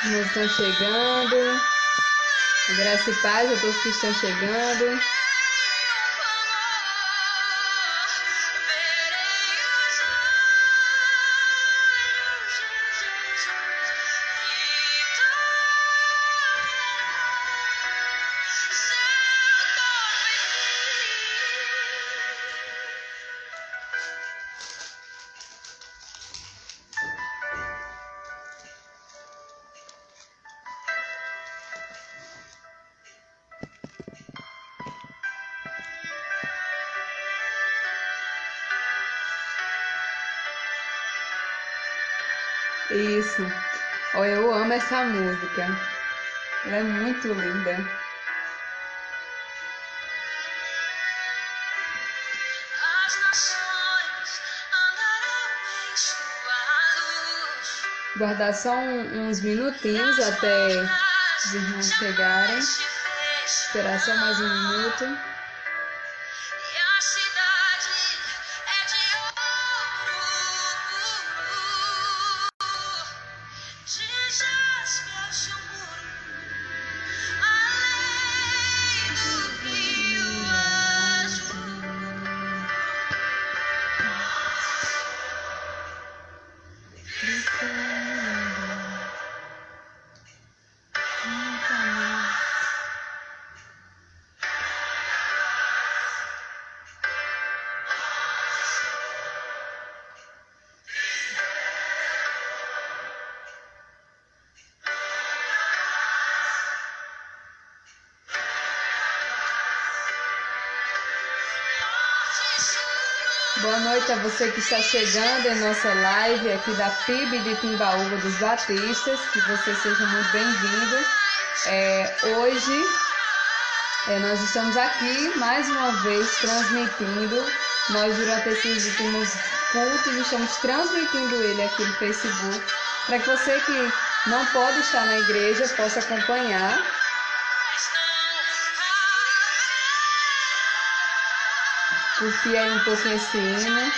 Irmãos estão chegando. Graça e paz a todos que estão chegando. Isso. Oh, eu amo essa música. Ela é muito linda. Guardar só uns minutinhos até os irmãos chegarem. Esperar só mais um minuto. Boa noite a você que está chegando em nossa live aqui da PIB de Timbaúba dos Batistas, que você seja muito bem-vindo. Hoje nós estamos aqui mais uma vez transmitindo. Nós durante esses últimos cultos estamos transmitindo ele aqui no Facebook, para que você que não pode estar na igreja possa acompanhar. Curtir aí um pouquinho esse hino.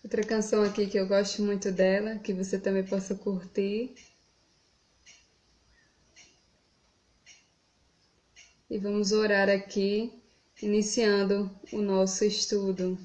Outra canção aqui que eu gosto muito dela, que você também possa curtir. E vamos orar aqui, iniciando o nosso estudo.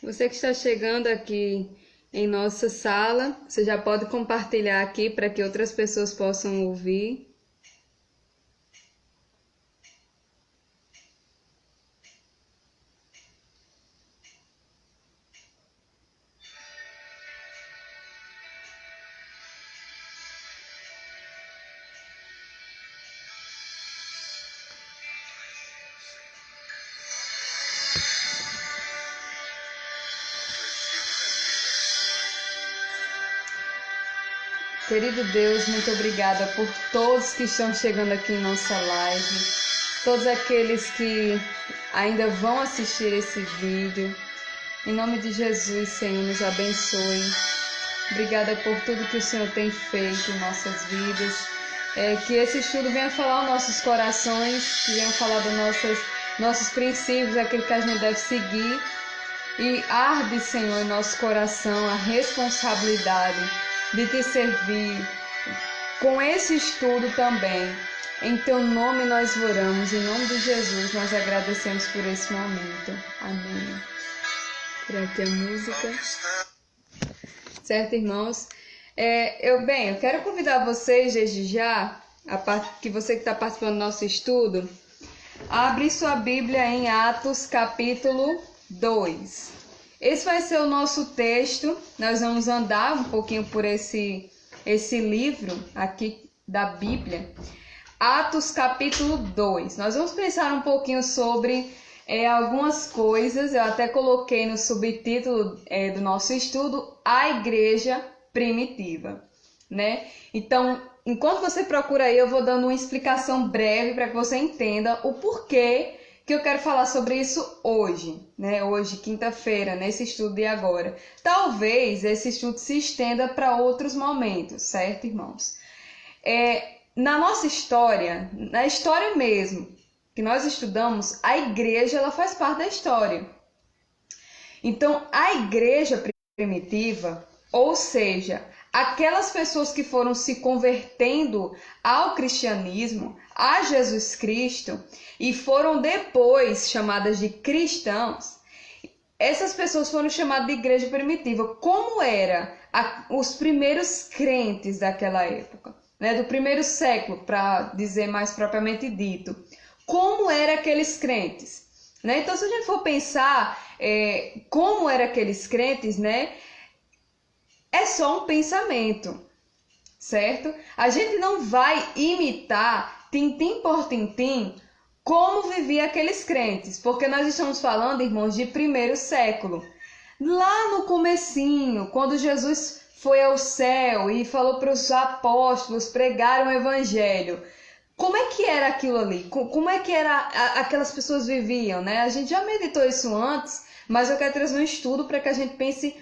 Você que está chegando aqui em nossa sala, você já pode compartilhar aqui para que outras pessoas possam ouvir. Querido Deus, muito obrigada por todos que estão chegando aqui em nossa live, todos aqueles que ainda vão assistir esse vídeo. Em nome de Jesus, Senhor, nos abençoe. Obrigada por tudo que o Senhor tem feito em nossas vidas. Que esse estudo venha falar aos nossos corações, que venha falar dos nossos princípios, aquilo que a gente deve seguir. E arde, Senhor, em nosso coração a responsabilidade de te servir com esse estudo também. Em teu nome nós oramos, em nome de Jesus nós agradecemos por esse momento. Amém. Por aqui a música. Certo, irmãos? Eu quero convidar vocês desde já, que você que está participando do nosso estudo, a abrir sua Bíblia em Atos capítulo 2. Esse vai ser o nosso texto. Nós vamos andar um pouquinho por esse livro aqui da Bíblia. Atos capítulo 2. Nós vamos pensar um pouquinho sobre algumas coisas. Eu até coloquei no subtítulo do nosso estudo, a Igreja Primitiva, né? Então, enquanto você procura aí, eu vou dando uma explicação breve para que você entenda o porquê que eu quero falar sobre isso hoje, né? Hoje, quinta-feira, nesse estudo de agora. Talvez esse estudo se estenda para outros momentos, certo, irmãos? Na nossa história, na história mesmo que nós estudamos, a igreja ela faz parte da história. Então, a igreja primitiva, ou seja, aquelas pessoas que foram se convertendo ao cristianismo, a Jesus Cristo, e foram depois chamadas de cristãos, essas pessoas foram chamadas de igreja primitiva. Como eram os primeiros crentes daquela época, né? Do primeiro século, para dizer mais propriamente dito. Como eram aqueles crentes, né? Então, se a gente for pensar como eram aqueles crentes, né? É só um pensamento, certo? A gente não vai imitar tintim por tintim como viviam aqueles crentes, porque nós estamos falando, irmãos, de primeiro século. Lá no comecinho, quando Jesus foi ao céu e falou para os apóstolos pregar o evangelho, como é que era aquilo ali? Como é que aquelas pessoas viviam, né? A gente já meditou isso antes, mas eu quero trazer um estudo para que a gente pense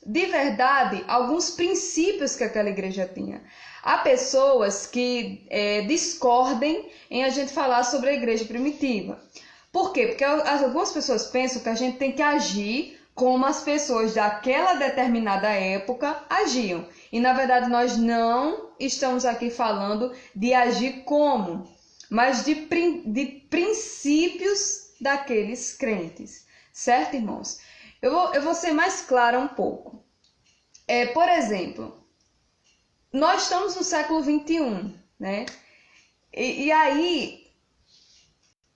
de verdade alguns princípios que aquela igreja tinha. Há pessoas que discordem em a gente falar sobre a igreja primitiva. Por quê? Porque algumas pessoas pensam que a gente tem que agir como as pessoas daquela determinada época agiam. E na verdade nós não estamos aqui falando de agir como, mas de princípios daqueles crentes. Certo, irmãos? Eu vou ser mais clara um pouco. Por exemplo, nós estamos no século 21, né? E aí,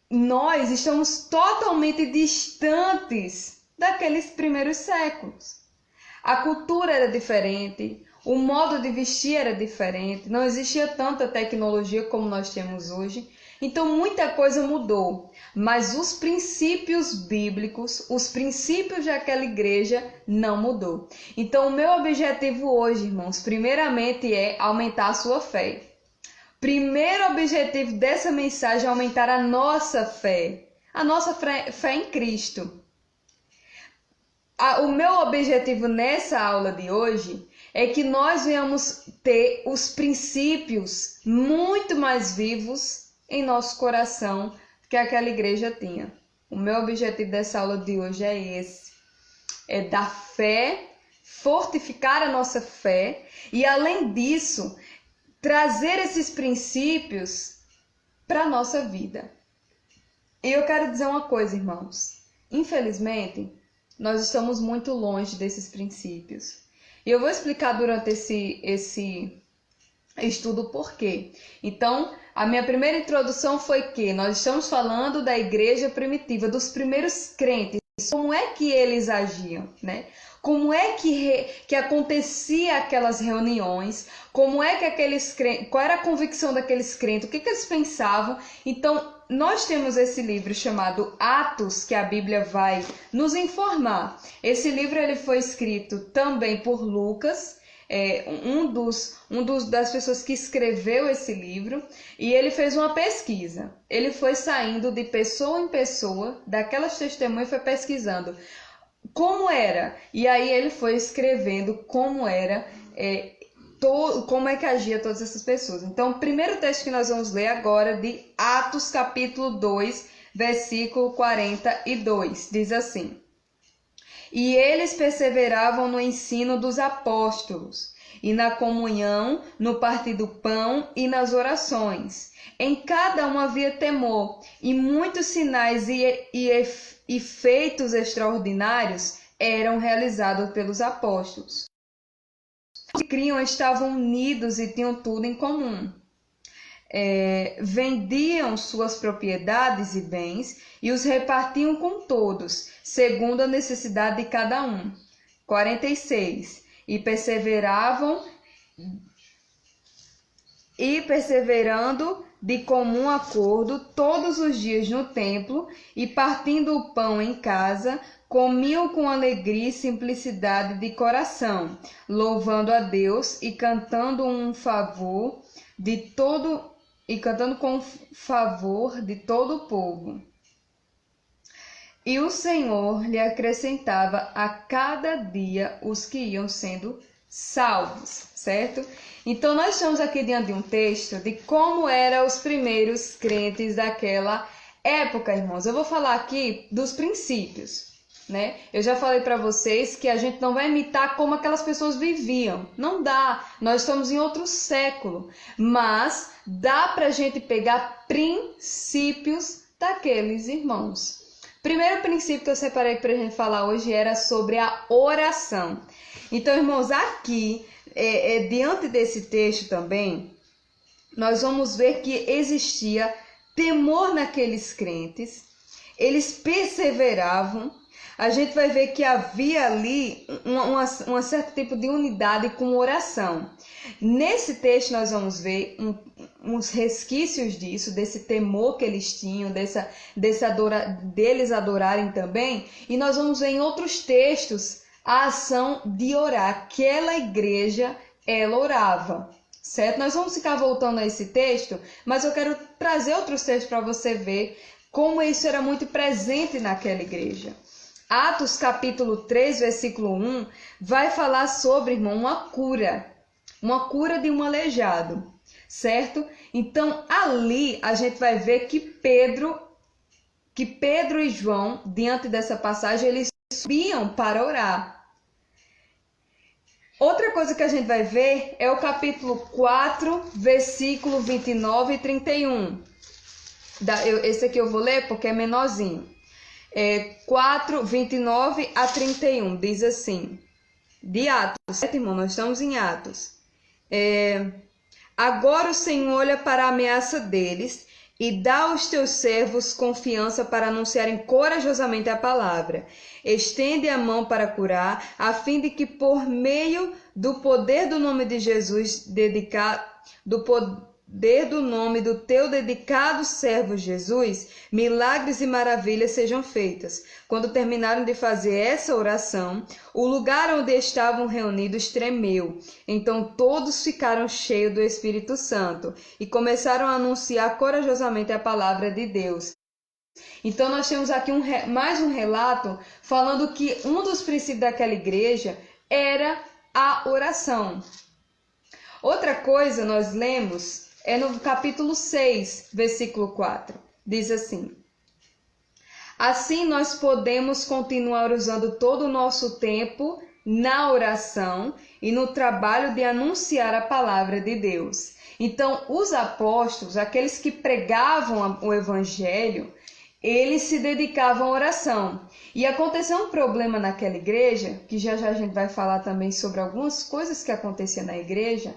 nós estamos totalmente distantes daqueles primeiros séculos. A cultura era diferente, o modo de vestir era diferente, não existia tanta tecnologia como nós temos hoje. Então, muita coisa mudou, mas os princípios bíblicos, os princípios daquela igreja não mudou. Então, o meu objetivo hoje, irmãos, primeiramente é aumentar a sua fé. Primeiro objetivo dessa mensagem é aumentar a nossa fé em Cristo. O meu objetivo nessa aula de hoje é que nós venhamos ter os princípios muito mais vivos em nosso coração que aquela igreja tinha. O meu objetivo dessa aula de hoje é esse. É dar fé, fortificar a nossa fé e, além disso, trazer esses princípios para a nossa vida. E eu quero dizer uma coisa, irmãos. Infelizmente, nós estamos muito longe desses princípios. E eu vou explicar durante esse estudo o porquê. Então, a minha primeira introdução foi que nós estamos falando da igreja primitiva, dos primeiros crentes, como é que eles agiam, né? Como é que acontecia aquelas reuniões, como é que aqueles crentes, qual era a convicção daqueles crentes, o que eles pensavam. Então, nós temos esse livro chamado Atos, que a Bíblia vai nos informar. Esse livro ele foi escrito também por Lucas, das pessoas que escreveu esse livro, e ele fez uma pesquisa. Ele foi saindo de pessoa em pessoa, daquelas testemunhas, e foi pesquisando como era. E aí ele foi escrevendo como era, como é que agia todas essas pessoas. Então, o primeiro texto que nós vamos ler agora, de Atos capítulo 2, versículo 42, diz assim: E eles perseveravam no ensino dos apóstolos, e na comunhão, no partir do pão e nas orações. Em cada um havia temor, e muitos sinais e feitos extraordinários eram realizados pelos apóstolos. Os que criam estavam unidos e tinham tudo em comum. Vendiam suas propriedades e bens e os repartiam com todos, segundo a necessidade de cada um. 46. Perseverando de comum acordo todos os dias no templo e partindo o pão em casa, comiam com alegria e simplicidade de coração, louvando a Deus e cantando com favor de todo o povo. E o Senhor lhe acrescentava a cada dia os que iam sendo salvos, certo? Então nós estamos aqui diante de um texto de como eram os primeiros crentes daquela época, irmãos. Eu vou falar aqui dos princípios, né? Eu já falei para vocês que a gente não vai imitar como aquelas pessoas viviam. Não dá. Nós estamos em outro século. Mas dá para a gente pegar princípios daqueles irmãos. Primeiro princípio que eu separei para a gente falar hoje era sobre a oração. Então, irmãos, aqui, diante desse texto também, nós vamos ver que existia temor naqueles crentes. Eles perseveravam. A gente vai ver que havia ali um certo tipo de unidade com oração. Nesse texto nós vamos ver uns resquícios disso, desse temor que eles tinham, deles adorarem também. E nós vamos ver em outros textos a ação de orar. Aquela igreja, ela orava, certo? Nós vamos ficar voltando a esse texto, mas eu quero trazer outros textos para você ver como isso era muito presente naquela igreja. Atos capítulo 3, versículo 1, vai falar sobre, irmão, uma cura de um aleijado, certo? Então, ali a gente vai ver que Pedro e João, diante dessa passagem, eles subiam para orar. Outra coisa que a gente vai ver é o capítulo 4, versículo 29 e 31. Esse aqui eu vou ler porque é menorzinho. 4, 29 a 31, diz assim, de Atos, certo, irmão? Nós estamos em Atos. Agora o Senhor olha para a ameaça deles e dá aos teus servos confiança para anunciarem corajosamente a palavra. Estende a mão para curar, a fim de que por meio do poder do nome de Jesus, do nome do teu dedicado servo Jesus, milagres e maravilhas sejam feitas. Quando terminaram de fazer essa oração, o lugar onde estavam reunidos tremeu. Então todos ficaram cheios do Espírito Santo e começaram a anunciar corajosamente a palavra de Deus. Então nós temos aqui mais um relato falando que um dos princípios daquela igreja era a oração. Outra coisa nós lemos no capítulo 6, versículo 4. Diz assim: Assim nós podemos continuar usando todo o nosso tempo na oração e no trabalho de anunciar a palavra de Deus. Então, os apóstolos, aqueles que pregavam o evangelho, eles se dedicavam à oração. E aconteceu um problema naquela igreja, que já a gente vai falar também sobre algumas coisas que aconteciam na igreja.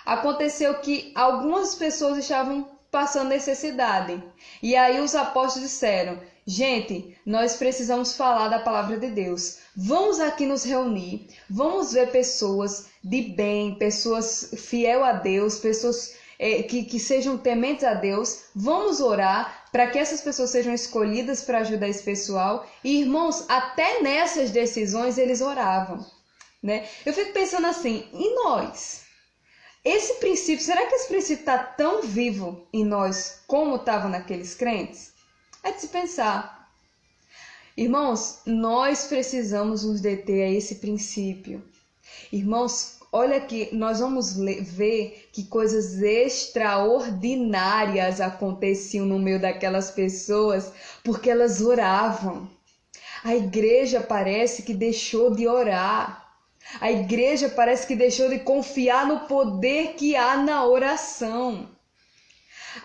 Aconteceu que algumas pessoas estavam passando necessidade. E aí os apóstolos disseram: gente, nós precisamos falar da palavra de Deus. Vamos aqui nos reunir, vamos ver pessoas de bem, pessoas fiel a Deus, pessoas que sejam tementes a Deus. Vamos orar para que essas pessoas sejam escolhidas para ajudar esse pessoal. E irmãos, até nessas decisões eles oravam. né? Eu fico pensando assim, e nós? Esse princípio, será que esse princípio está tão vivo em nós como estava naqueles crentes? É de se pensar. Irmãos, nós precisamos nos deter a esse princípio. Irmãos, olha aqui, nós vamos ver que coisas extraordinárias aconteciam no meio daquelas pessoas porque elas oravam. A igreja parece que deixou de orar. A igreja parece que deixou de confiar no poder que há na oração.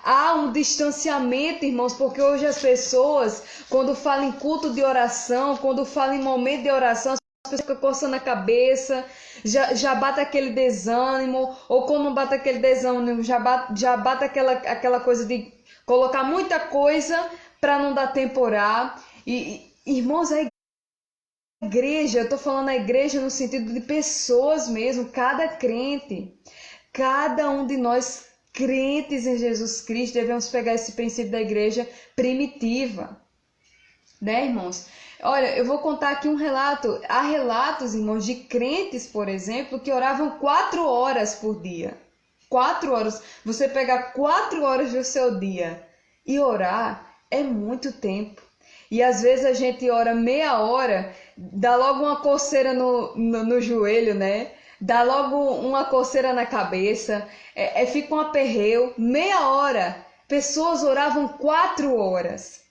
Há um distanciamento, irmãos, porque hoje as pessoas, quando falam em culto de oração, quando falam em momento de oração, as pessoas ficam coçando a cabeça, já bate aquele desânimo, ou quando não bate aquele desânimo, já bate aquela coisa de colocar muita coisa para não dar tempo orar. E, irmãos, a igreja, eu estou falando a igreja no sentido de pessoas mesmo, cada crente, cada um de nós crentes em Jesus Cristo, devemos pegar esse princípio da igreja primitiva, né, irmãos? Olha, eu vou contar aqui um relato. Há relatos, irmãos, de crentes, por exemplo, que oravam 4 horas por dia. 4 horas. Você pegar 4 horas do seu dia e orar é muito tempo. E às vezes a gente ora meia hora, dá logo uma coceira no joelho, né? Dá logo uma coceira na cabeça, fica um aperreio. Meia hora, pessoas oravam 4 horas,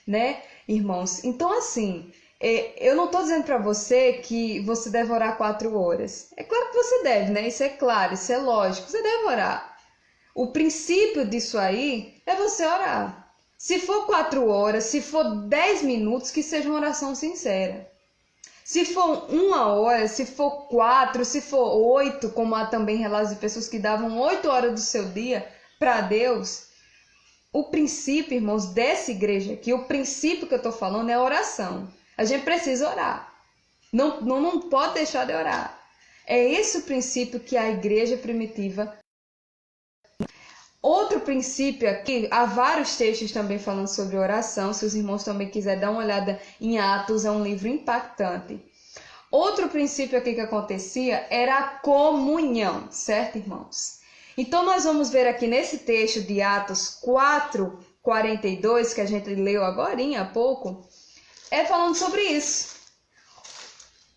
né, irmãos? Então assim, eu não estou dizendo para você que você deve orar 4 horas. É claro que você deve, né? Isso é claro, isso é lógico, você deve orar. O princípio disso aí é você orar. Se for 4 horas, se for 10 minutos, que seja uma oração sincera. Se for 1 hora, se for 4, se for 8, como há também relatos de pessoas que davam 8 horas do seu dia para Deus, o princípio, irmãos, dessa igreja aqui, o princípio que eu estou falando é a oração. A gente precisa orar. Não pode deixar de orar. É esse o princípio que a igreja primitiva. Outro princípio aqui, há vários textos também falando sobre oração, se os irmãos também quiserem dar uma olhada em Atos, é um livro impactante. Outro princípio aqui que acontecia era a comunhão, certo, irmãos? Então nós vamos ver aqui nesse texto de Atos 4:42, que a gente leu agorinha há pouco, falando sobre isso.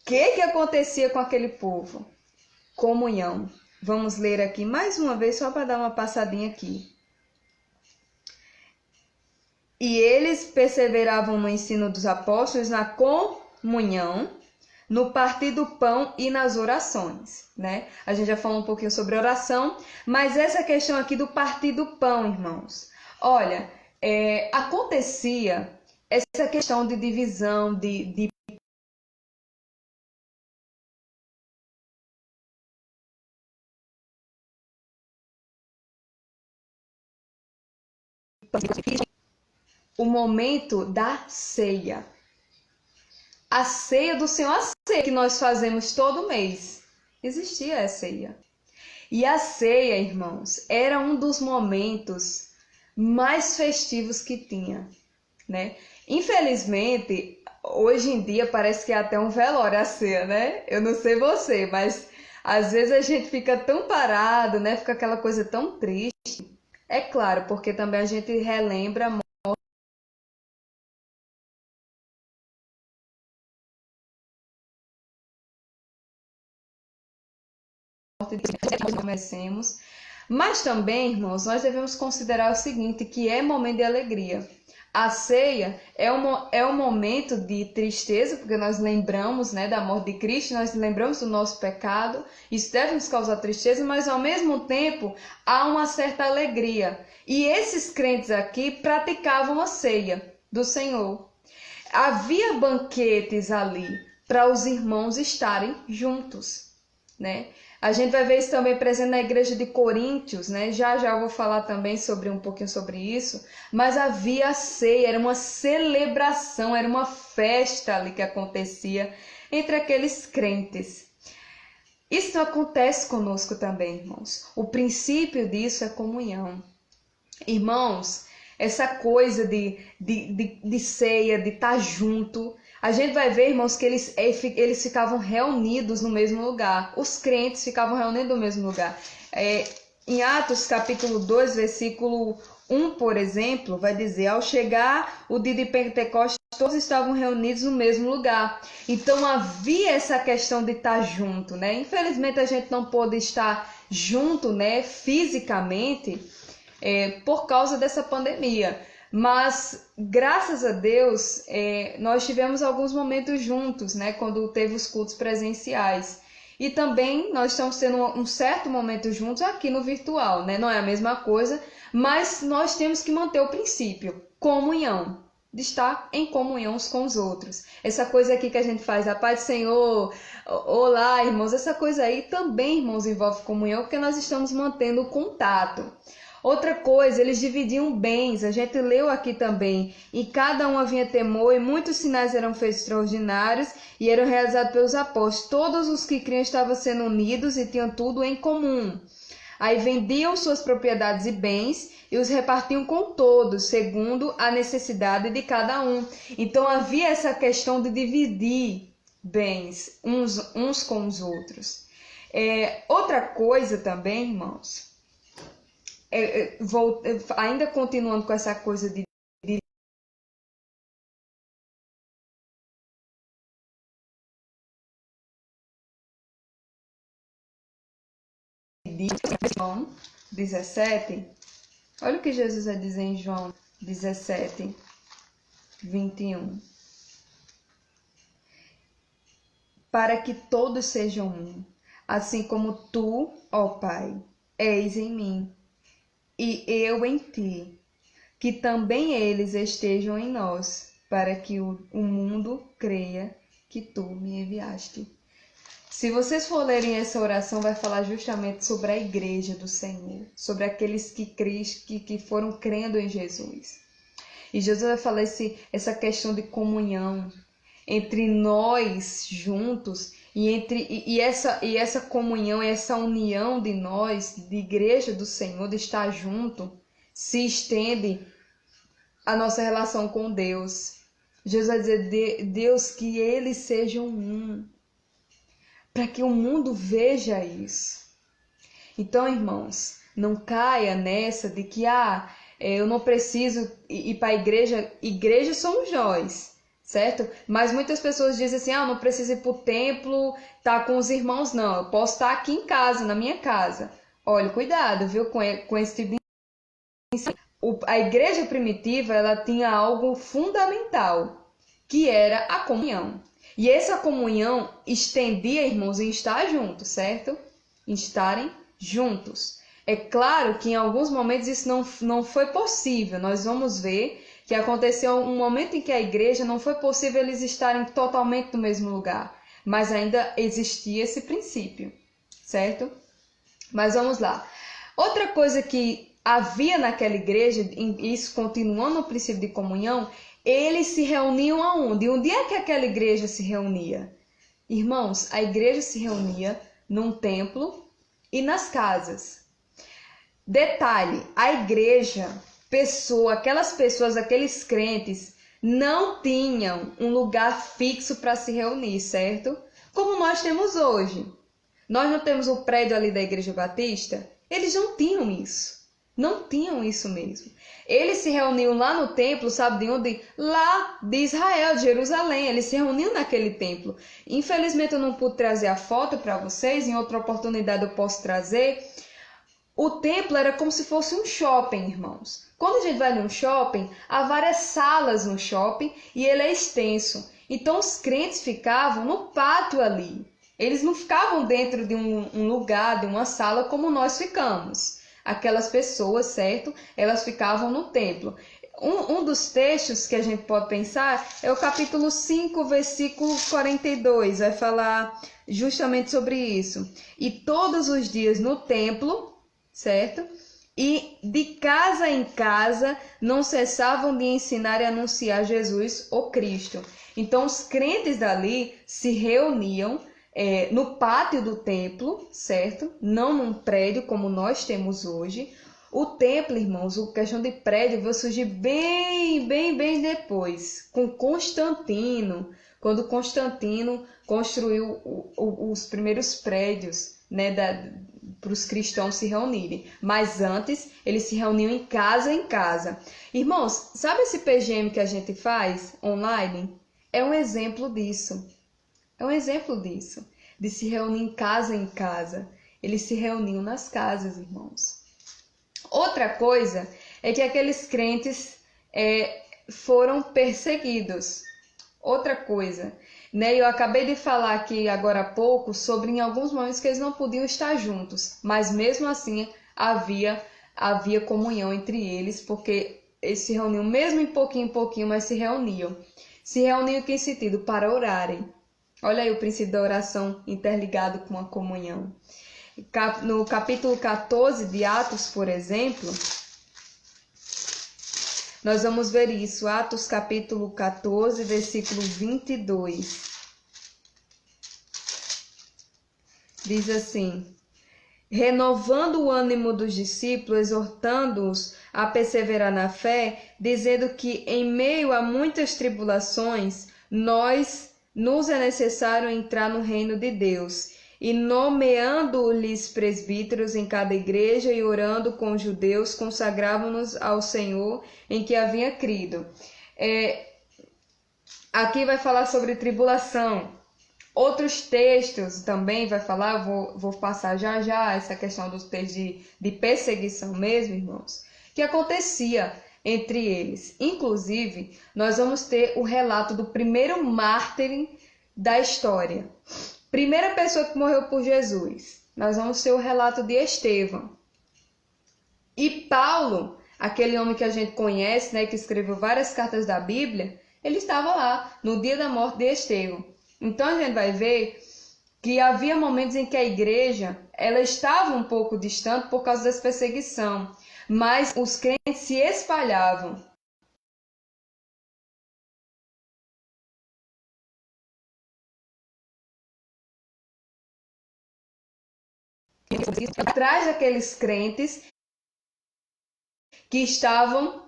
O que acontecia com aquele povo? Comunhão. Vamos ler aqui mais uma vez, só para dar uma passadinha aqui. E eles perseveravam no ensino dos apóstolos, na comunhão, no partir do pão e nas orações, né? A gente já falou um pouquinho sobre oração, mas essa questão aqui do partir do pão, irmãos. Olha, acontecia essa questão de divisão, de o momento da ceia. A ceia do Senhor, a ceia que nós fazemos todo mês. Existia a ceia. E a ceia, irmãos, era um dos momentos mais festivos que tinha, né? Infelizmente, hoje em dia parece que é até um velório a ceia, né? Eu não sei você, mas às vezes a gente fica tão parado, né? Fica aquela coisa tão triste. É claro, porque também a gente relembra a morte que nós conhecemos. Mas também, irmãos, nós devemos considerar o seguinte, que é momento de alegria. A ceia é um momento de tristeza, porque nós lembramos, né, da morte de Cristo, nós lembramos do nosso pecado, isso deve nos causar tristeza, mas ao mesmo tempo há uma certa alegria. E esses crentes aqui praticavam a ceia do Senhor. Havia banquetes ali para os irmãos estarem juntos, né? A gente vai ver isso também presente na igreja de Coríntios, né? Já eu vou falar também um pouquinho sobre isso. Mas havia a ceia, era uma celebração, era uma festa ali que acontecia entre aqueles crentes. Isso acontece conosco também, irmãos. O princípio disso é comunhão. Irmãos, essa coisa de ceia, de estar junto, A gente vai ver, irmãos, que eles ficavam reunidos no mesmo lugar. Os crentes ficavam reunidos no mesmo lugar. Em Atos capítulo 2, versículo 1, por exemplo, vai dizer: ao chegar o dia de Pentecostes, todos estavam reunidos no mesmo lugar. Então havia essa questão de estar junto, né? Infelizmente a gente não pôde estar junto, né, fisicamente, por causa dessa pandemia. Mas, graças a Deus, nós tivemos alguns momentos juntos, né, quando teve os cultos presenciais. E também nós estamos tendo um certo momento juntos aqui no virtual, né? Não é a mesma coisa, mas nós temos que manter o princípio, comunhão, de estar em comunhão uns com os outros. Essa coisa aqui que a gente faz, a paz do Senhor, olá, irmãos, essa coisa aí também, irmãos, envolve comunhão, porque nós estamos mantendo o contato. Outra coisa, eles dividiam bens, a gente leu aqui também, e cada um havia temor, e muitos sinais eram feitos extraordinários, e eram realizados pelos apóstolos. Todos os que criam estavam sendo unidos e tinham tudo em comum. Aí vendiam suas propriedades e bens, e os repartiam com todos, segundo a necessidade de cada um. Então havia essa questão de dividir bens uns com os outros. Outra coisa também, irmãos, ainda continuando com essa coisa de João 17, olha o que Jesus vai dizer em João 17, 21. Para que todos sejam um, assim como tu, ó Pai, és em mim, e eu em ti, que também eles estejam em nós, para que o mundo creia que tu me enviaste. Se vocês for lerem essa oração, vai falar justamente sobre a igreja do Senhor, sobre aqueles que foram crendo em Jesus. E Jesus vai falar essa questão de comunhão entre nós juntos, e essa comunhão, essa união de nós, de igreja do Senhor, de estar junto, se estende a nossa relação com Deus. Jesus vai dizer, Deus, que eles sejam um, para que o mundo veja isso. Então, irmãos, não caia nessa de que eu não preciso ir para a igreja. Igreja somos nós, certo? Mas muitas pessoas dizem assim, eu não preciso ir para o templo, estar com os irmãos, não. Eu posso estar aqui em casa, na minha casa. Olha, cuidado, viu, com esse tipo de ensino. A igreja primitiva, ela tinha algo fundamental, que era a comunhão. E essa comunhão estendia, irmãos, em estar juntos, certo? Em estarem juntos. É claro que em alguns momentos isso não foi possível. Nós vamos ver que aconteceu um momento em que a igreja não foi possível eles estarem totalmente no mesmo lugar. Mas ainda existia esse princípio, certo? Mas vamos lá. Outra coisa que havia naquela igreja, isso continuando no princípio de comunhão, eles se reuniam aonde? Onde é que aquela igreja se reunia? Irmãos, a igreja se reunia num templo e nas casas. Detalhe, a igreja, aquelas pessoas, aqueles crentes, não tinham um lugar fixo para se reunir, certo? Como nós temos hoje. Nós não temos o prédio ali da Igreja Batista? Eles não tinham isso. Não tinham isso mesmo. Eles se reuniam lá no templo, sabe de onde? Lá de Israel, de Jerusalém. Eles se reuniam naquele templo. Infelizmente eu não pude trazer a foto para vocês, em outra oportunidade eu posso trazer. O templo era como se fosse um shopping, irmãos. Quando a gente vai num shopping, há várias salas no shopping e ele é extenso. Então os crentes ficavam no pátio ali. Eles não ficavam dentro de um lugar, de uma sala como nós ficamos. Aquelas pessoas, certo? Elas ficavam no templo. Um dos textos que a gente pode pensar é o capítulo 5, versículo 42. Vai falar justamente sobre isso. E todos os dias no templo, certo? E de casa em casa não cessavam de ensinar e anunciar Jesus, o Cristo. Então os crentes dali se reuniam no pátio do templo, certo? Não num prédio como nós temos hoje. O templo, irmãos, a questão de prédio vai surgir bem depois, com Constantino. quando Constantino construiu os primeiros prédios, né, para os cristãos se reunirem. Mas antes, eles se reuniam em casa. Irmãos, sabe esse PGM que a gente faz online? É um exemplo disso. É um exemplo disso, de se reunir em casa. Eles se reuniam nas casas, irmãos. Outra coisa é que aqueles crentes foram perseguidos. Outra coisa, né? Eu acabei de falar aqui agora há pouco sobre em alguns momentos que eles não podiam estar juntos, mas mesmo assim havia comunhão entre eles, porque eles se reuniam mesmo em pouquinho, mas se reuniam. Se reuniam em que sentido? Para orarem. Olha aí o princípio da oração interligado com a comunhão. No capítulo 14 de Atos, por exemplo, nós vamos ver isso. Atos capítulo 14, versículo 22. Diz assim: renovando o ânimo dos discípulos, exortando-os a perseverar na fé, dizendo que em meio a muitas tribulações, nos é necessário entrar no reino de Deus. E nomeando-lhes presbíteros em cada igreja e orando com os judeus, consagravam-nos ao Senhor em que havia crido. Aqui vai falar sobre tribulação. Outros textos também vai falar, eu vou passar já essa questão dos textos de perseguição mesmo, irmãos, que acontecia entre eles. Inclusive, nós vamos ter o relato do primeiro mártir da história. Primeira pessoa que morreu por Jesus. Nós vamos ter o relato de Estevão. E Paulo, aquele homem que a gente conhece, né, que escreveu várias cartas da Bíblia, ele estava lá no dia da morte de Estevão. Então a gente vai ver que havia momentos em que a igreja ela estava um pouco distante por causa dessa perseguição, mas os crentes se espalhavam. Atrás daqueles crentes que estavam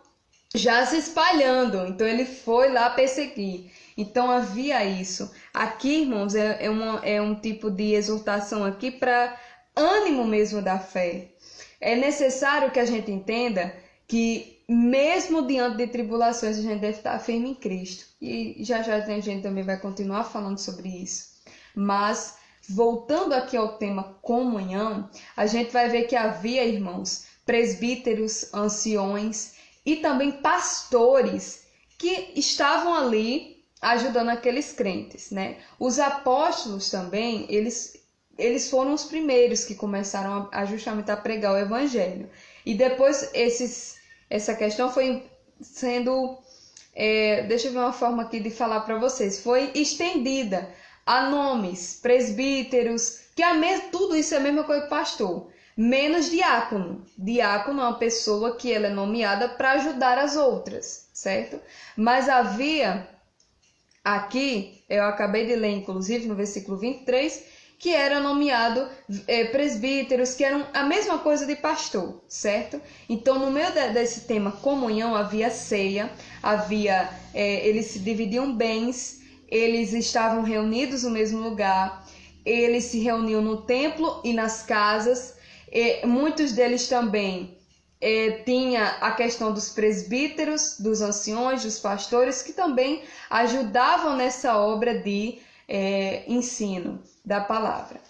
já se espalhando, então ele foi lá perseguir. Então havia isso. Aqui, irmãos, é um tipo de exortação aqui para ânimo mesmo da fé. É necessário que a gente entenda que mesmo diante de tribulações a gente deve estar firme em Cristo. E já a gente também vai continuar falando sobre isso. Mas voltando aqui ao tema comunhão, a gente vai ver que havia, irmãos, presbíteros, anciões e também pastores que estavam ali ajudando aqueles crentes, né? Os apóstolos também, eles foram os primeiros que começaram justamente a pregar o evangelho. E depois essa questão foi sendo, deixa eu ver uma forma aqui de falar para vocês, foi estendida a nomes, presbíteros, tudo isso é a mesma coisa que pastor, menos diácono. Diácono é uma pessoa que ela é nomeada para ajudar as outras, certo? Mas havia aqui, eu acabei de ler inclusive no versículo 23, que era nomeado presbíteros, que eram a mesma coisa de pastor, certo? Então, no meio desse tema comunhão, havia ceia, eles se dividiam bens, eles estavam reunidos no mesmo lugar, eles se reuniam no templo e nas casas, muitos deles também tinha a questão dos presbíteros, dos anciões, dos pastores, que também ajudavam nessa obra de ensino da palavra.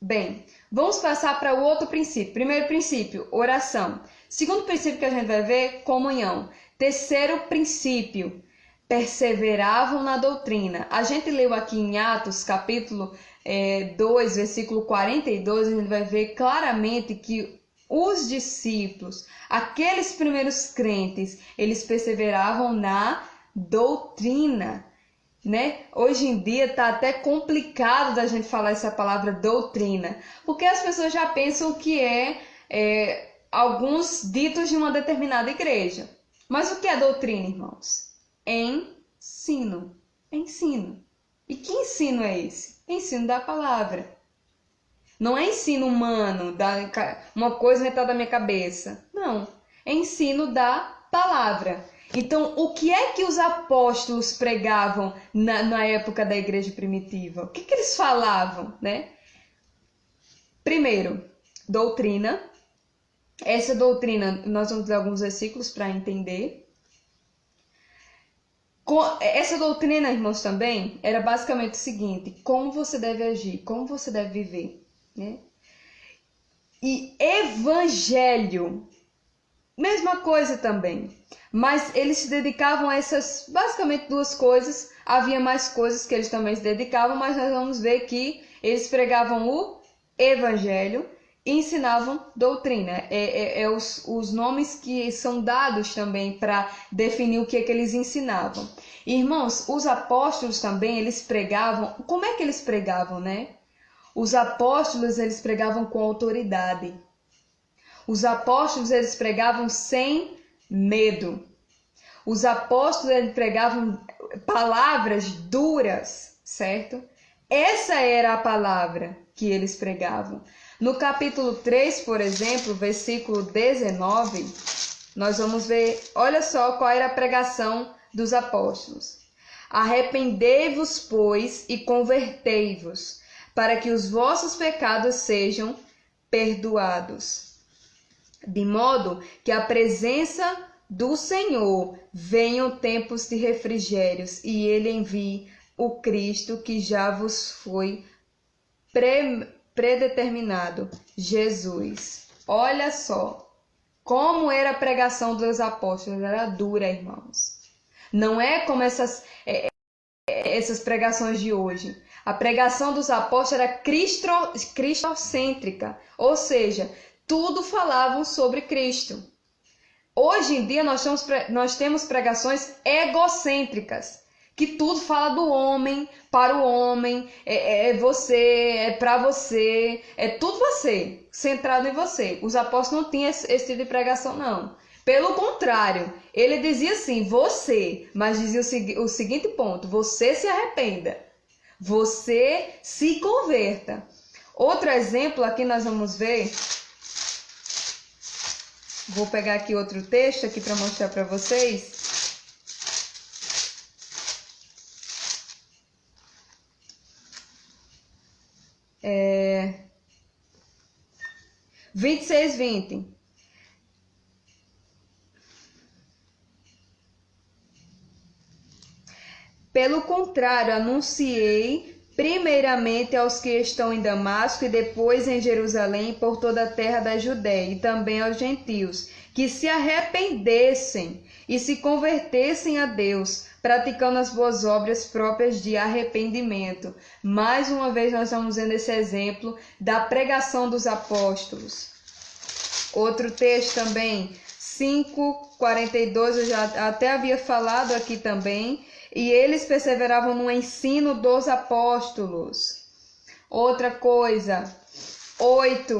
Bem, vamos passar para o outro princípio. Primeiro princípio, oração. Segundo princípio que a gente vai ver, comunhão. Terceiro princípio, perseveravam na doutrina. A gente leu aqui em Atos, capítulo 2, versículo 42, a gente vai ver claramente que os discípulos, aqueles primeiros crentes, eles perseveravam na doutrina, né? Hoje em dia está até complicado da gente falar essa palavra doutrina, porque as pessoas já pensam que alguns ditos de uma determinada igreja. Mas o que é doutrina, irmãos? Ensino. Ensino. E que ensino é esse? Ensino da palavra. Não é ensino humano, uma coisa metade da minha cabeça. Não. É ensino da palavra. Então, o que é que os apóstolos pregavam na época da igreja primitiva? O que eles falavam, né? Primeiro, doutrina. Essa doutrina, nós vamos ler alguns versículos para entender. Essa doutrina, irmãos, também era basicamente o seguinte: como você deve agir, como você deve viver, né? E evangelho, mesma coisa também. Mas eles se dedicavam a essas, basicamente, duas coisas. Havia mais coisas que eles também se dedicavam, mas nós vamos ver que eles pregavam o evangelho e ensinavam doutrina. Os nomes que são dados também para definir o que eles ensinavam. Irmãos, os apóstolos também, eles pregavam. Como é que eles pregavam, né? Os apóstolos, eles pregavam com autoridade. Os apóstolos, eles pregavam sem medo. Os apóstolos, eles pregavam palavras duras, certo? Essa era a palavra que eles pregavam. No capítulo 3, por exemplo, versículo 19, nós vamos ver, olha só qual era a pregação dos apóstolos. Arrependei-vos, pois, e convertei-vos, para que os vossos pecados sejam perdoados, de modo que a presença do Senhor venham tempos de refrigérios, e ele envie o Cristo que já vos foi predeterminado, Jesus. Olha só como era a pregação dos apóstolos, era dura, irmãos. Não é como essas pregações de hoje. A pregação dos apóstolos era cristocêntrica, ou seja, tudo falavam sobre Cristo. Hoje em dia nós temos pregações egocêntricas, que tudo fala do homem, para o homem, é você, é para você, é tudo você, centrado em você. Os apóstolos não tinham esse tipo de pregação, não. Pelo contrário, ele dizia assim, você, mas dizia o seguinte ponto: você se arrependa, você se converta. Outro exemplo aqui nós vamos ver. Vou pegar aqui outro texto aqui para mostrar para vocês. 26:20. Pelo contrário, anunciei primeiramente aos que estão em Damasco e depois em Jerusalém, por toda a terra da Judéia, e também aos gentios, que se arrependessem e se convertessem a Deus, praticando as boas obras próprias de arrependimento. Mais uma vez nós estamos vendo esse exemplo da pregação dos apóstolos. Outro texto também, 5:42, eu já até havia falado aqui também. E eles perseveravam no ensino dos apóstolos. Outra coisa, 8,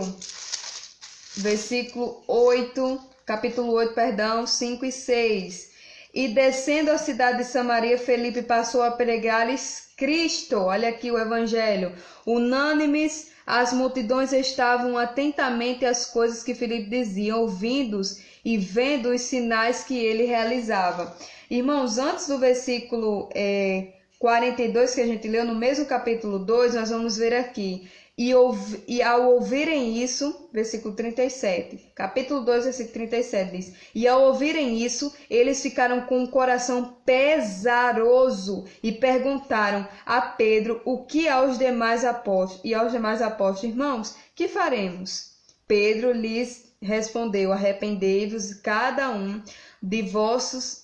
versículo 8, capítulo 8, perdão, 5 e 6. E descendo a cidade de Samaria, Felipe passou a pregar-lhes Cristo. Olha aqui o evangelho. Unânimes, as multidões estavam atentamente às coisas que Felipe dizia, ouvindo-os e vendo os sinais que ele realizava. Irmãos, antes do versículo 42 que a gente leu, no mesmo capítulo 2, nós vamos ver aqui. E ao ouvirem isso, versículo 37, capítulo 2, versículo 37 diz: e ao ouvirem isso, eles ficaram com o coração pesaroso e perguntaram a Pedro o que aos demais apóstolos. E aos demais apóstolos, irmãos, que faremos? Pedro lhes respondeu: arrependei-vos cada um de vós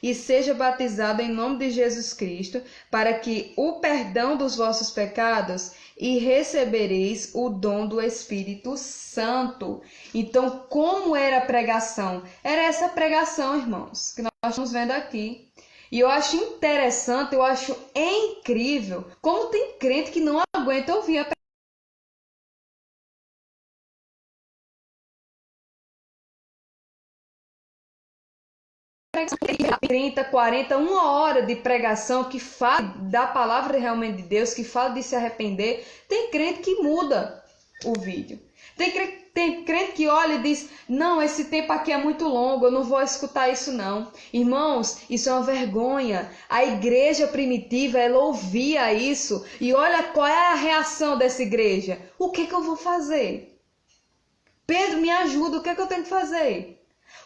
e seja batizado em nome de Jesus Cristo, para que o perdão dos vossos pecados, e recebereis o dom do Espírito Santo. Então, como era a pregação? Era essa pregação, irmãos, que nós estamos vendo aqui. E eu acho interessante, eu acho incrível como tem crente que não aguenta ouvir a 30, 40, 1 hora de pregação que fala da palavra realmente de Deus, que fala de se arrepender. Tem crente que muda o vídeo. Tem tem crente que olha e diz, não, esse tempo aqui é muito longo, eu não vou escutar isso não. Irmãos, isso é uma vergonha. A igreja primitiva, ela ouvia isso. E olha qual é a reação dessa igreja. O que eu vou fazer? Pedro, me ajuda, o que eu tenho que fazer?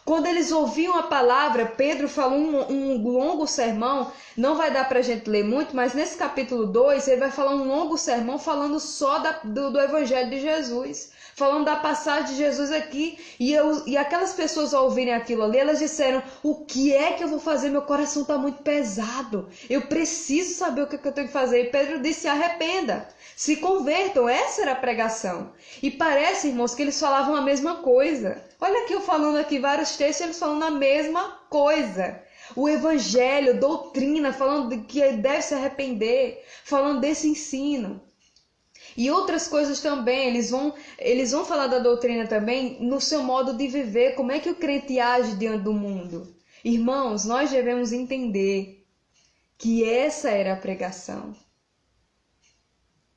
Quando eles ouviam a palavra, Pedro falou um longo sermão, não vai dar para a gente ler muito, mas nesse capítulo 2, ele vai falar um longo sermão falando só do Evangelho de Jesus, falando da passagem de Jesus aqui, e aquelas pessoas ao ouvirem aquilo ali, elas disseram, o que é que eu vou fazer? Meu coração está muito pesado, eu preciso saber o que eu tenho que fazer. E Pedro disse, se arrependa, se convertam. Essa era a pregação. E parece, irmãos, que eles falavam a mesma coisa. Olha aqui eu falando aqui vários textos, eles falando a mesma coisa. O evangelho, doutrina, falando de que deve se arrepender, falando desse ensino. E outras coisas também, eles vão falar da doutrina também no seu modo de viver, como é que o crente age diante do mundo. Irmãos, nós devemos entender que essa era a pregação.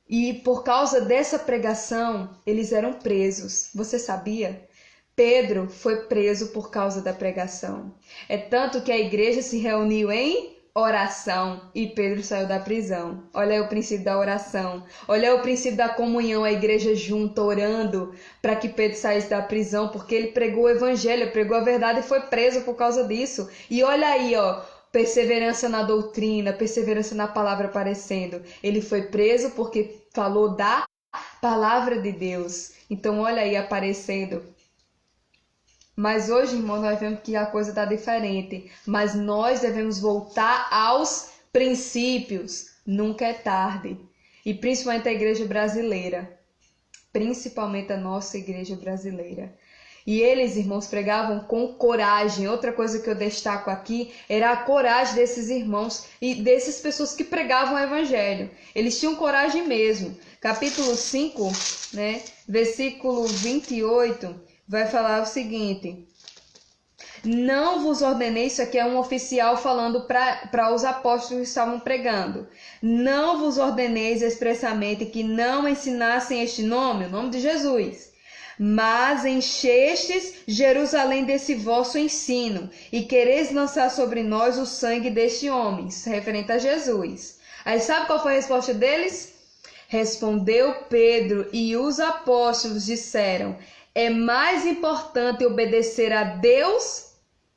E por causa dessa pregação, eles eram presos. Você sabia? Pedro foi preso por causa da pregação. É tanto que a igreja se reuniu em oração e Pedro saiu da prisão. Olha aí o princípio da oração. Olha aí o princípio da comunhão, a igreja junta, orando para que Pedro saísse da prisão, porque ele pregou o evangelho, pregou a verdade e foi preso por causa disso. E olha aí, ó. Perseverança na doutrina, perseverança na palavra aparecendo. Ele foi preso porque falou da palavra de Deus. Então olha aí aparecendo. Mas hoje, irmão, nós vemos que a coisa está diferente. Mas nós devemos voltar aos princípios. Nunca é tarde. E principalmente a igreja brasileira. Principalmente a nossa igreja brasileira. E eles, irmãos, pregavam com coragem. Outra coisa que eu destaco aqui era a coragem desses irmãos e dessas pessoas que pregavam o evangelho. Eles tinham coragem mesmo. Capítulo 5, né, versículo 28, vai falar o seguinte. Não vos ordenei, isso aqui é um oficial falando para os apóstolos que estavam pregando. Não vos ordeneis expressamente que não ensinassem este nome, o nome de Jesus. Mas enchestes Jerusalém desse vosso ensino, e quereis lançar sobre nós o sangue deste homem, referente a Jesus. Aí sabe qual foi a resposta deles? Respondeu Pedro, e os apóstolos disseram, é mais importante obedecer a Deus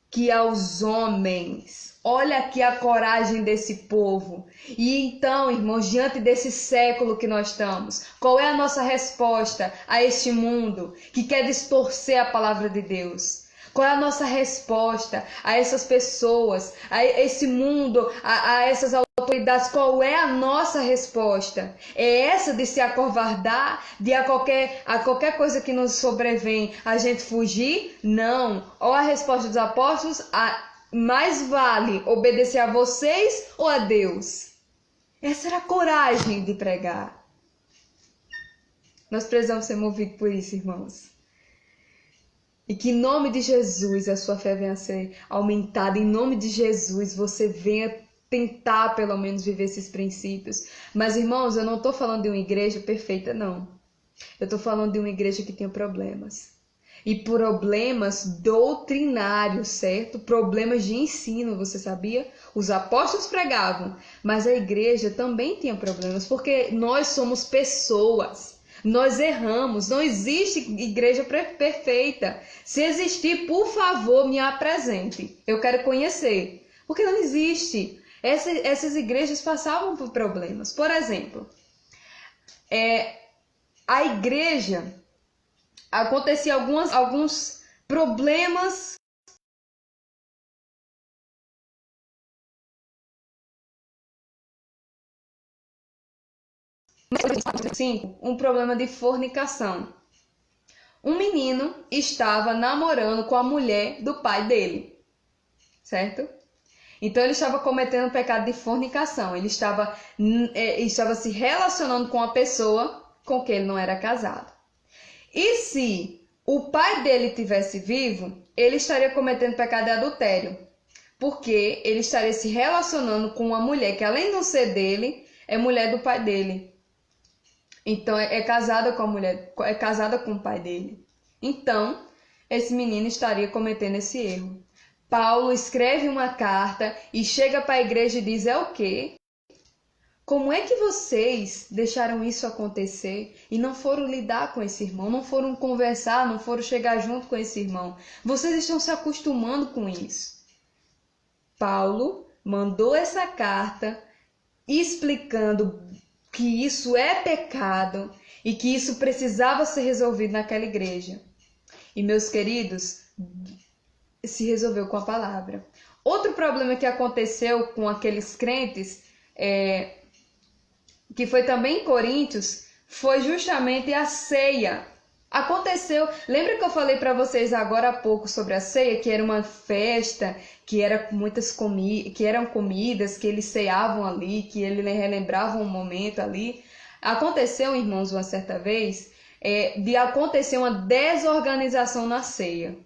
que aos homens. Olha aqui a coragem desse povo. E então, irmãos, diante desse século que nós estamos, qual é a nossa resposta a este mundo que quer distorcer a palavra de Deus? Qual é a nossa resposta a essas pessoas, a esse mundo, a essas autoridades? Qual é a nossa resposta? É essa de se acovardar, de a qualquer coisa que nos sobrevém, a gente fugir? Não. Ou a resposta dos apóstolos, mais vale obedecer a vocês ou a Deus? Essa era a coragem de pregar. Nós precisamos ser movidos por isso, irmãos. E que em nome de Jesus a sua fé venha a ser aumentada. Em nome de Jesus você venha tentar pelo menos viver esses princípios. Mas, irmãos, eu não estou falando de uma igreja perfeita, não. Eu estou falando de uma igreja que tem problemas. E problemas doutrinários, certo? Problemas de ensino, você sabia? Os apóstolos pregavam, mas a igreja também tinha problemas, porque nós somos pessoas, nós erramos, não existe igreja perfeita. Se existir, por favor, me apresente, eu quero conhecer, porque não existe. Essas igrejas passavam por problemas. Por exemplo, a igreja... acontecia alguns problemas um problema de fornicação. Um menino estava namorando com a mulher do pai dele, certo? Então ele estava cometendo o pecado de fornicação. Ele estava se relacionando com uma pessoa com quem ele não era casado. E se o pai dele tivesse vivo, ele estaria cometendo pecado de adultério, porque ele estaria se relacionando com uma mulher que, além de não ser dele, é mulher do pai dele. Então é casada com a mulher, é casada com o pai dele. Então, esse menino estaria cometendo esse erro. Paulo escreve uma carta e chega para a igreja e diz: é o quê? Como é que vocês deixaram isso acontecer e não foram lidar com esse irmão, não foram conversar, não foram chegar junto com esse irmão? Vocês estão se acostumando com isso. Paulo mandou essa carta explicando que isso é pecado e que isso precisava ser resolvido naquela igreja. E, meus queridos, se resolveu com a palavra. Outro problema que aconteceu com aqueles crentes, que foi também em Coríntios, foi justamente a ceia. Aconteceu, lembra que eu falei para vocês agora há pouco sobre a ceia, que era uma festa, que era que eram comidas, que eles ceavam ali, que eles relembravam um momento ali. Aconteceu, irmãos, uma certa vez, de acontecer uma desorganização na ceia.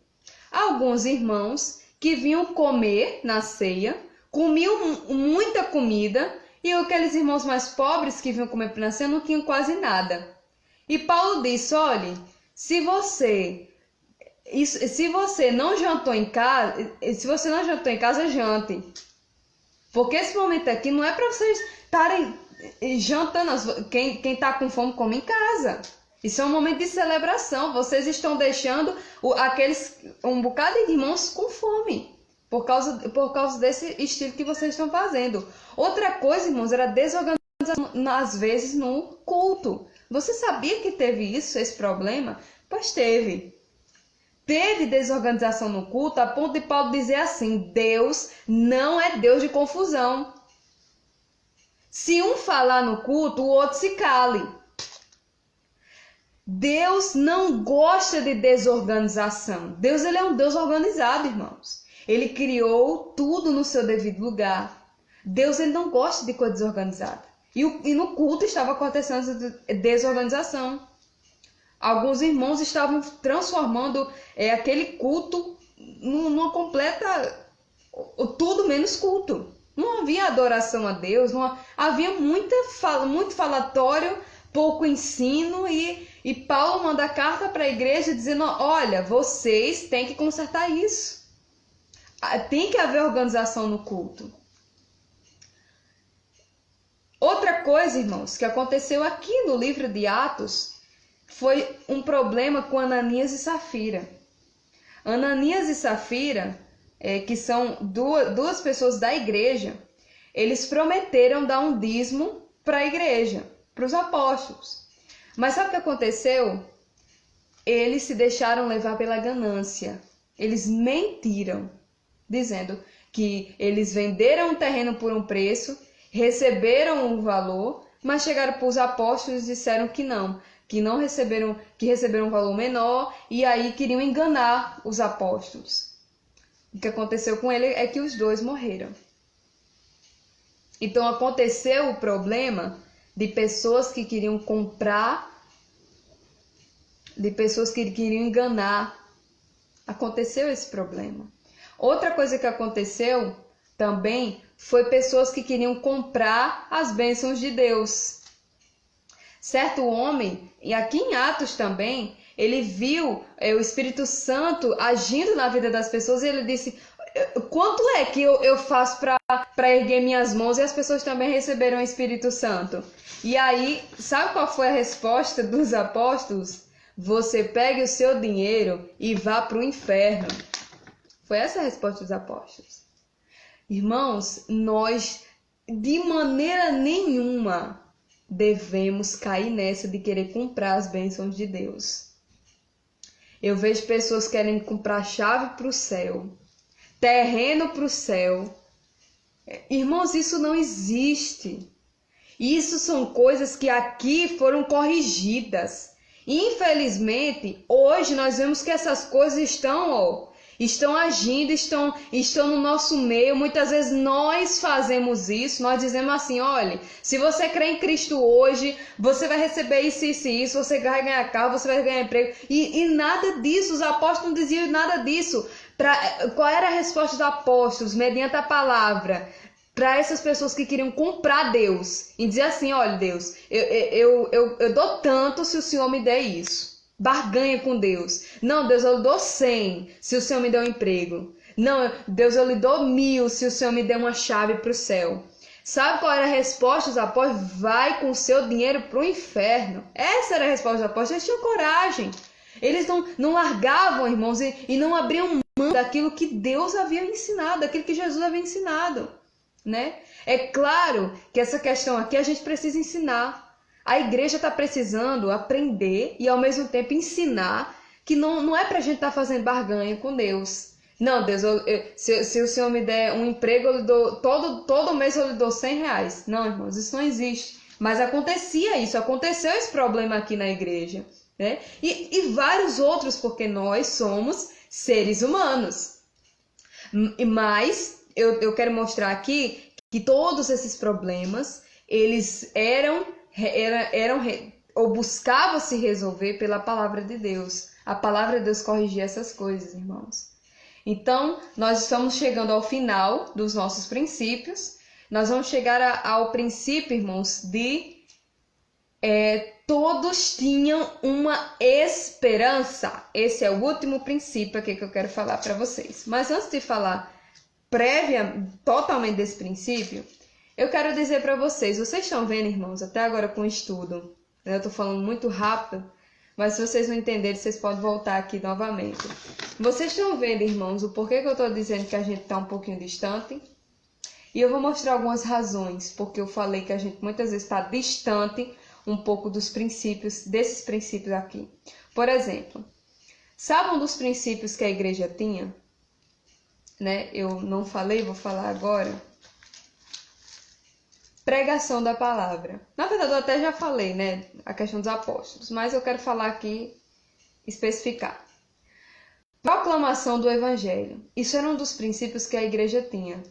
Alguns irmãos que vinham comer na ceia, comiam muita comida, e aqueles irmãos mais pobres que vinham comer na ceia não tinham quase nada. E Paulo disse: olhe, se você não jantou em casa, jante. Porque esse momento aqui não é para vocês estarem jantando. Quem está com fome, come em casa. Isso é um momento de celebração. Vocês estão deixando um bocado de irmãos com fome. Por causa desse estilo que vocês estão fazendo. Outra coisa, irmãos, era desorganização, às vezes, no culto. Você sabia que teve esse problema? Pois teve. Teve desorganização no culto, a ponto de Paulo dizer assim: Deus não é Deus de confusão. Se um falar no culto, o outro se cale. Deus não gosta de desorganização. Deus, ele é um Deus organizado, irmãos. Ele criou tudo no seu devido lugar. Deus, ele não gosta de coisa desorganizada. E no culto estava acontecendo desorganização. Alguns irmãos estavam transformando aquele culto numa completa... tudo menos culto. Não havia adoração a Deus, havia muito falatório, pouco ensino, e Paulo manda carta para a igreja dizendo: olha, vocês têm que consertar isso. Tem que haver organização no culto. Outra coisa, irmãos, que aconteceu aqui no livro de Atos foi um problema com Ananias e Safira. Ananias e Safira, que são duas pessoas da igreja, eles prometeram dar um dízimo para a igreja, para os apóstolos. Mas sabe o que aconteceu? Eles se deixaram levar pela ganância. Eles mentiram, dizendo que eles venderam o terreno por um preço, receberam um valor, mas chegaram para os apóstolos e disseram que não receberam, que receberam um valor menor, e aí queriam enganar os apóstolos. O que aconteceu com ele é que os dois morreram. Então aconteceu o problema de pessoas que queriam comprar, de pessoas que queriam enganar. Aconteceu esse problema. Outra coisa que aconteceu também foi pessoas que queriam comprar as bênçãos de Deus. Certo homem, e aqui em Atos também, ele viu o Espírito Santo agindo na vida das pessoas e ele disse: quanto é que eu faço para erguer minhas mãos e as pessoas também receberam o Espírito Santo? E aí, sabe qual foi a resposta dos apóstolos? Você pegue o seu dinheiro e vá para o inferno. Foi essa a resposta dos apóstolos. Irmãos, nós de maneira nenhuma devemos cair nessa de querer comprar as bênçãos de Deus. Eu vejo pessoas querendo comprar chave para o céu, terreno para o céu. Irmãos, isso não existe. Isso são coisas que aqui foram corrigidas. Infelizmente, hoje nós vemos que essas coisas estão agindo, estão no nosso meio. Muitas vezes nós fazemos isso, nós dizemos assim: olha, se você crê em Cristo hoje, você vai receber isso, isso e isso, você vai ganhar carro, você vai ganhar emprego. E nada disso, os apóstolos não diziam nada disso. Qual era a resposta dos apóstolos, mediante a palavra, para essas pessoas que queriam comprar Deus? E dizer assim: olha, Deus, eu dou tanto se o Senhor me der isso. barganha com Deus. Não, Deus, eu lhe dou 100 se o Senhor me der um emprego. Não, Deus, eu lhe dou 1000 se o Senhor me der uma chave para o céu. Sabe qual era a resposta dos apóstolos? Vai com o seu dinheiro para o inferno. Essa era a resposta dos apóstolos. Eles tinham coragem. Eles não largavam, irmãos, e não abriam mão daquilo que Deus havia ensinado, daquilo que Jesus havia ensinado, né? É claro que essa questão aqui a gente precisa ensinar. A igreja está precisando aprender e, ao mesmo tempo, ensinar que não é para a gente estar fazendo barganha com Deus. Não, Deus, se o Senhor me der um emprego, eu lhe dou, todo mês eu lhe dou R$100. Não, irmãos, isso não existe. Mas acontecia isso, aconteceu esse problema aqui na igreja, né? E vários outros, porque nós somos seres humanos. Mas eu quero mostrar aqui que todos esses problemas, eles eram ou buscavam se resolver pela palavra de Deus. A palavra de Deus corrigia essas coisas, irmãos. Então, nós estamos chegando ao final dos nossos princípios. Nós vamos chegar ao princípio, irmãos, de todos tinham uma esperança. Esse é o último princípio aqui que eu quero falar para vocês. Mas antes de falar totalmente desse princípio, eu quero dizer para vocês estão vendo, irmãos, até agora com o estudo, eu estou falando muito rápido, mas se vocês não entenderem, vocês podem voltar aqui novamente. Vocês estão vendo, irmãos, o porquê que eu estou dizendo que a gente está um pouquinho distante? E eu vou mostrar algumas razões, porque eu falei que a gente muitas vezes está distante um pouco dos princípios, desses princípios aqui. Por exemplo, sabe um dos princípios que a igreja tinha? Né? Eu não falei, vou falar agora. Pregação da palavra. Na verdade, eu até já falei, né? A questão dos apóstolos, mas eu quero falar aqui, especificar. Proclamação do evangelho. Isso era um dos princípios que a igreja tinha.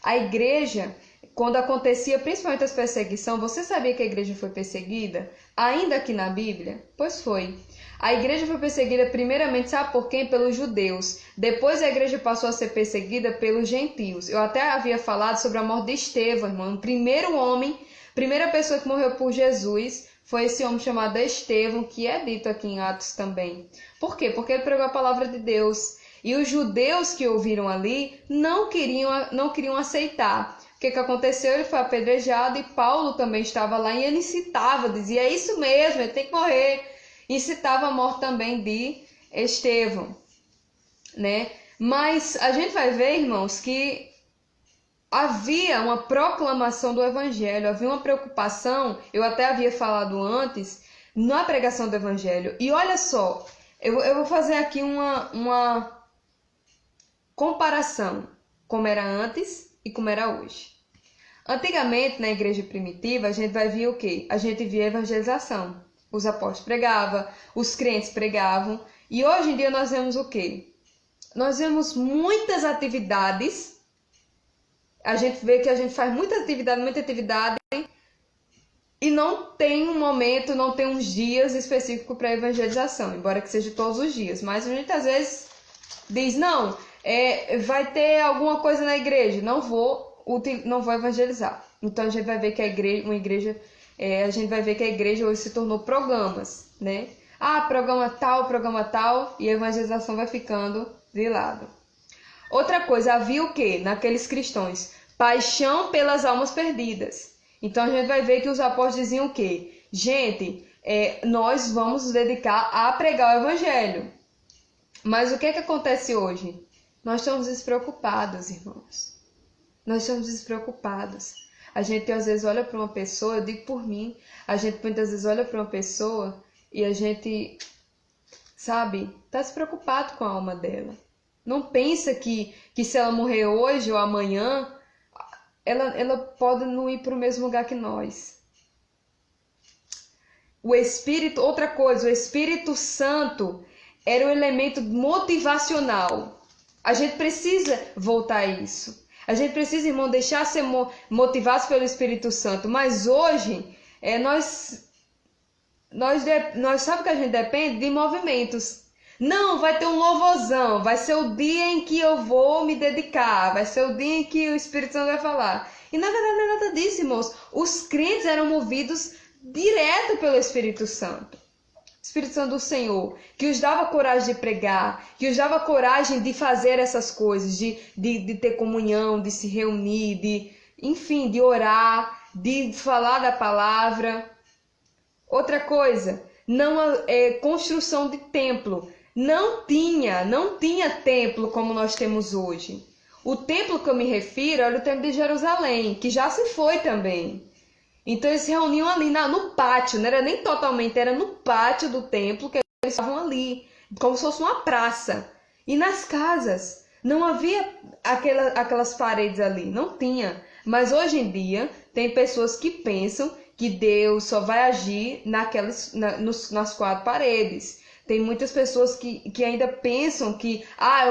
A igreja, quando acontecia principalmente as perseguições, você sabia que a igreja foi perseguida? Ainda aqui na Bíblia? Pois foi. A igreja foi perseguida primeiramente, sabe por quem? Pelos judeus. Depois a igreja passou a ser perseguida pelos gentios. Eu até havia falado sobre a morte de Estevão, irmão. O primeiro homem, primeira pessoa que morreu por Jesus foi esse homem chamado Estevão, que é dito aqui em Atos também. Por quê? Porque ele pregou a palavra de Deus. E os judeus que ouviram ali não queriam aceitar. O que aconteceu? Ele foi apedrejado e Paulo também estava lá e ele incitava, dizia, é isso mesmo, ele tem que morrer. Incitava a morte também de Estevão, né? Mas a gente vai ver, irmãos, que havia uma proclamação do evangelho, havia uma preocupação, eu até havia falado antes, na pregação do evangelho. E olha só, eu vou fazer aqui uma comparação, como era antes e como era hoje. Antigamente, na igreja primitiva, a gente vai ver o quê? A gente via evangelização. Os apóstolos pregavam, os crentes pregavam. E hoje em dia nós vemos o quê? Nós vemos muitas atividades. A gente vê que a gente faz muita atividade. E não tem um momento, não tem uns dias específicos para evangelização. Embora que seja todos os dias. Mas a gente às vezes diz, não, vai ter alguma coisa na igreja. Não vou evangelizar. Então a gente vai ver que a igreja hoje se tornou programas, né? Programa tal, e a evangelização vai ficando de lado. Outra coisa, havia o quê? Naqueles cristãos? Paixão pelas almas perdidas. Então a gente vai ver que os apóstolos diziam o quê? Gente, nós vamos nos dedicar a pregar o evangelho. Mas o que acontece hoje? Nós estamos despreocupados, irmãos. Nós estamos despreocupados. A gente às vezes olha para uma pessoa, eu digo por mim, a gente muitas vezes olha para uma pessoa e a gente, sabe, está despreocupado com a alma dela. Não pensa que se ela morrer hoje ou amanhã, ela pode não ir para o mesmo lugar que nós. Outra coisa, o Espírito Santo era um elemento motivacional. A gente precisa voltar a isso. A gente precisa, irmão, deixar ser motivados pelo Espírito Santo. Mas hoje, nós sabemos que a gente depende de movimentos. Não, vai ter um louvorzão, vai ser o dia em que eu vou me dedicar, vai ser o dia em que o Espírito Santo vai falar. E na verdade não é nada disso, irmãos. Os crentes eram movidos direto pelo Espírito Santo. Espírito Santo do Senhor, que os dava coragem de pregar, que os dava coragem de fazer essas coisas, de ter comunhão, de se reunir, enfim, de orar, de falar da palavra. Outra coisa, não construção de templo. Não tinha templo como nós temos hoje. O templo que eu me refiro era o templo de Jerusalém, que já se foi também. Então eles se reuniam ali no pátio, não era nem totalmente, era no pátio do templo que eles estavam ali, como se fosse uma praça. E nas casas, não havia aquelas paredes ali, não tinha. Mas hoje em dia, tem pessoas que pensam que Deus só vai agir nas quatro paredes. Tem muitas pessoas que ainda pensam que a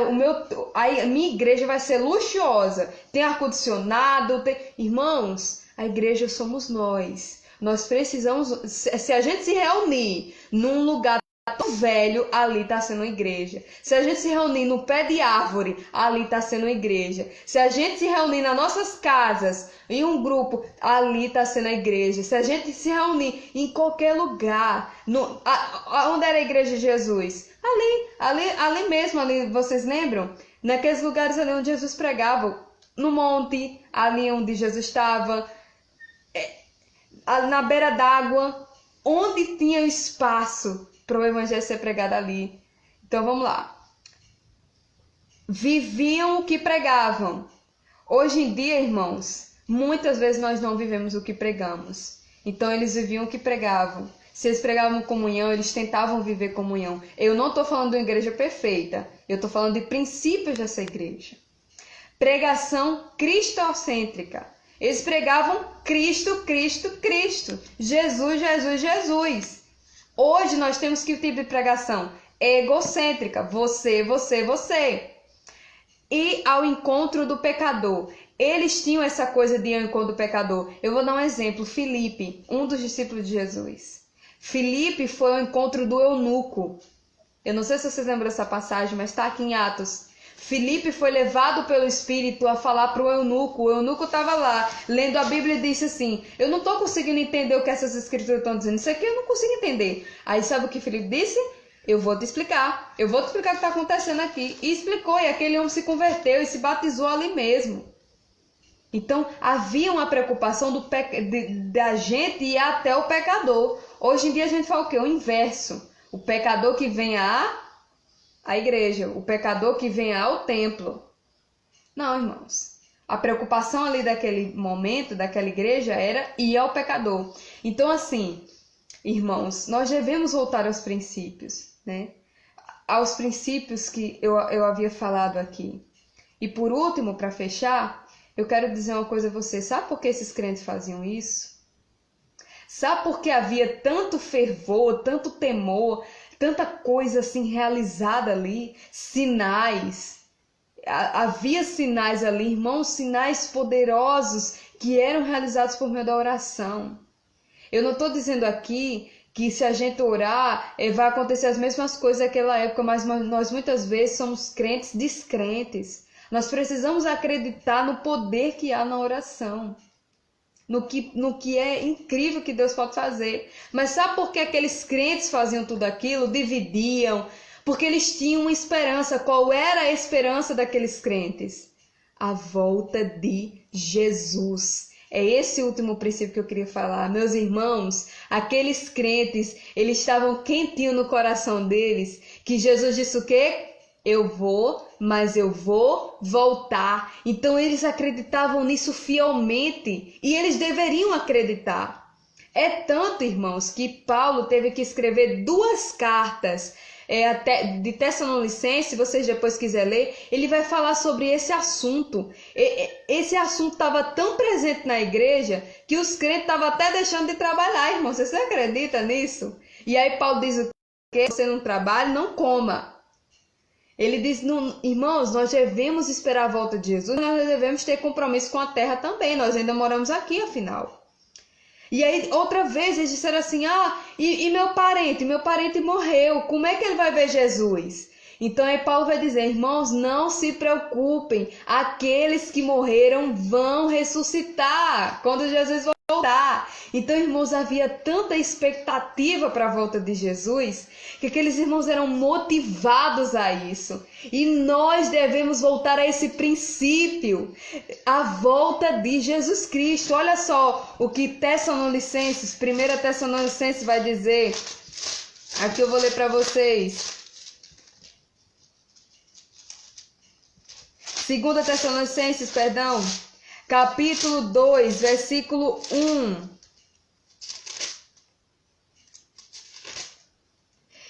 minha igreja vai ser luxuosa, tem ar-condicionado, Irmãos, a igreja somos nós. Nós precisamos, se a gente se reunir num lugar tão velho, ali está sendo uma igreja. Se a gente se reunir no pé de árvore, ali está sendo uma igreja. Se a gente se reunir nas nossas casas, em um grupo, ali está sendo a igreja. Se a gente se reunir em qualquer lugar, onde era a igreja de Jesus? Ali mesmo, ali, vocês lembram? Naqueles lugares ali onde Jesus pregava, no monte, ali onde Jesus estava, na beira d'água, onde tinha espaço para o evangelho ser pregado ali. Então vamos lá. Viviam o que pregavam. Hoje em dia, irmãos, muitas vezes nós não vivemos o que pregamos. Então eles viviam o que pregavam. Se eles pregavam comunhão, eles tentavam viver comunhão. Eu não estou falando de uma igreja perfeita. Eu estou falando de princípios dessa igreja. Pregação cristocêntrica. Eles pregavam Cristo, Cristo, Cristo. Jesus, Jesus, Jesus. Hoje nós temos que tipo de pregação? Egocêntrica. Você, você, você. E ao encontro do pecador. Eles tinham essa coisa de ir ao encontro do pecador. Eu vou dar um exemplo. Filipe, um dos discípulos de Jesus. Filipe foi ao encontro do eunuco. Eu não sei se vocês lembram dessa passagem, mas está aqui em Atos. Filipe foi levado pelo Espírito a falar para o eunuco. O eunuco estava lá, lendo a Bíblia e disse assim: eu não estou conseguindo entender o que essas escrituras estão dizendo. Isso aqui eu não consigo entender. Aí sabe o que Filipe disse? Eu vou te explicar. Eu vou te explicar o que está acontecendo aqui. E explicou, e aquele homem se converteu e se batizou ali mesmo. Então, havia uma preocupação da gente ir até o pecador. Hoje em dia a gente fala o quê? O inverso. O pecador que vem à igreja, o pecador que vem ao templo. Não, irmãos. A preocupação ali daquele momento, daquela igreja, era ir ao pecador. Então, assim, irmãos, nós devemos voltar aos princípios, né? Aos princípios que eu havia falado aqui. E por último, para fechar, eu quero dizer uma coisa a você. Sabe por que esses crentes faziam isso? Sabe por que havia tanto fervor, tanto temor, tanta coisa assim realizada ali? Sinais. Havia sinais ali, irmãos, sinais poderosos que eram realizados por meio da oração. Eu não estou dizendo aqui que se a gente orar, vai acontecer as mesmas coisas daquela época, mas nós muitas vezes somos crentes descrentes. Nós precisamos acreditar no poder que há na oração. No que é incrível que Deus pode fazer. Mas sabe por que aqueles crentes faziam tudo aquilo? Dividiam. Porque eles tinham uma esperança. Qual era a esperança daqueles crentes? A volta de Jesus. É esse o último princípio que eu queria falar. Meus irmãos, aqueles crentes, eles estavam quentinhos no coração deles. Que Jesus disse o quê? Eu vou, mas eu vou voltar. Então eles acreditavam nisso fielmente e eles deveriam acreditar. É tanto, irmãos, que Paulo teve que escrever 2 cartas de Tessalonicenses. Se vocês depois quiserem ler, ele vai falar sobre esse assunto. Esse assunto estava tão presente na igreja que os crentes estavam até deixando de trabalhar, irmãos. Você acredita nisso? E aí Paulo diz o quê? Você não trabalha, não coma. Ele diz, irmãos, nós devemos esperar a volta de Jesus, nós devemos ter compromisso com a terra também, nós ainda moramos aqui, afinal. E aí, outra vez, eles disseram assim, e meu parente morreu, como é que ele vai ver Jesus? Então aí Paulo vai dizer, irmãos, não se preocupem, aqueles que morreram vão ressuscitar quando Jesus voltar. voltar. Então, irmãos, havia tanta expectativa para a volta de Jesus que aqueles irmãos eram motivados a isso. E nós devemos voltar a esse princípio, a volta de Jesus Cristo. Olha só o que Tessalonicenses, 1 Tessalonicenses vai dizer. Aqui eu vou ler para vocês. 2 Tessalonicenses, capítulo 2, versículo 1.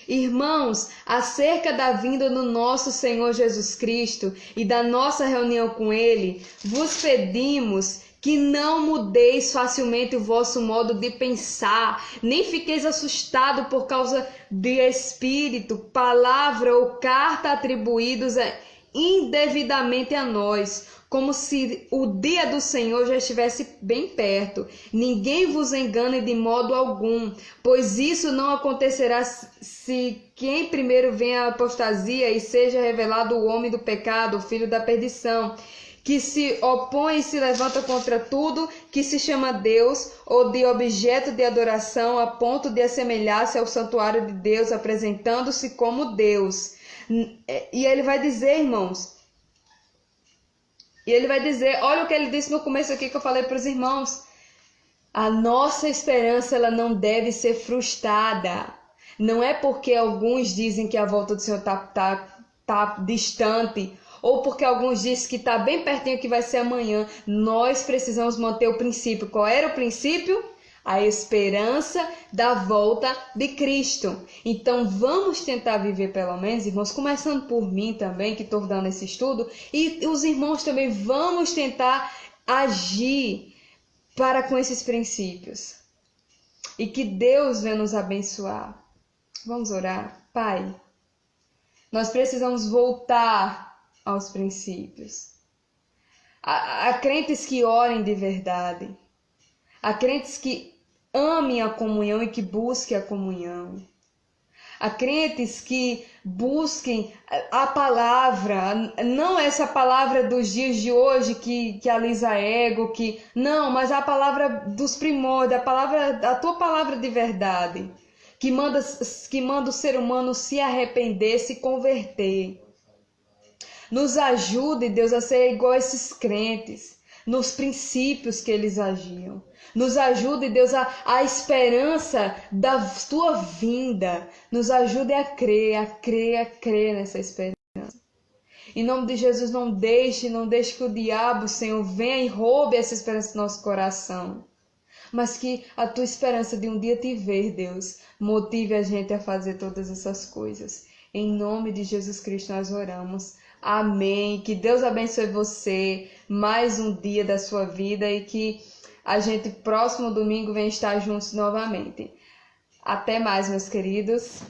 Irmãos, acerca da vinda do nosso Senhor Jesus Cristo e da nossa reunião com Ele, vos pedimos que não mudeis facilmente o vosso modo de pensar, nem fiqueis assustados por causa de espírito, palavra ou carta atribuídos indevidamente a nós, como se o dia do Senhor já estivesse bem perto. Ninguém vos engane de modo algum, pois isso não acontecerá se quem primeiro vem à apostasia e seja revelado o homem do pecado, o filho da perdição, que se opõe e se levanta contra tudo que se chama Deus ou de objeto de adoração, a ponto de assemelhar-se ao santuário de Deus, apresentando-se como Deus. E ele vai dizer, irmãos, olha o que ele disse no começo aqui que eu falei para os irmãos. A nossa esperança, ela não deve ser frustrada. Não é porque alguns dizem que a volta do Senhor tá distante, ou porque alguns dizem que está bem pertinho, que vai ser amanhã. Nós precisamos manter o princípio. Qual era o princípio? A esperança da volta de Cristo. Então vamos tentar viver pelo menos, irmãos, começando por mim também, que estou dando esse estudo, e os irmãos também, vamos tentar agir para com esses princípios. E que Deus venha nos abençoar. Vamos orar. Pai, nós precisamos voltar aos princípios. Há crentes que orem de verdade. Há crentes que amem a comunhão e que busquem a comunhão. Há crentes que busquem a palavra, não essa palavra dos dias de hoje que alisa ego, não, mas a palavra dos primórdios, a tua palavra de verdade, que manda o ser humano se arrepender, se converter. Nos ajude, Deus, a ser igual a esses crentes, nos princípios que eles agiam. Nos ajude, Deus, a esperança da tua vinda. Nos ajude a crer nessa esperança. Em nome de Jesus, não deixe que o diabo, Senhor, venha e roube essa esperança do nosso coração. Mas que a tua esperança de um dia te ver, Deus, motive a gente a fazer todas essas coisas. Em nome de Jesus Cristo nós oramos. Amém. Que Deus abençoe você, mais um dia da sua vida, e que a gente próximo domingo venha estar juntos novamente. Até mais, meus queridos.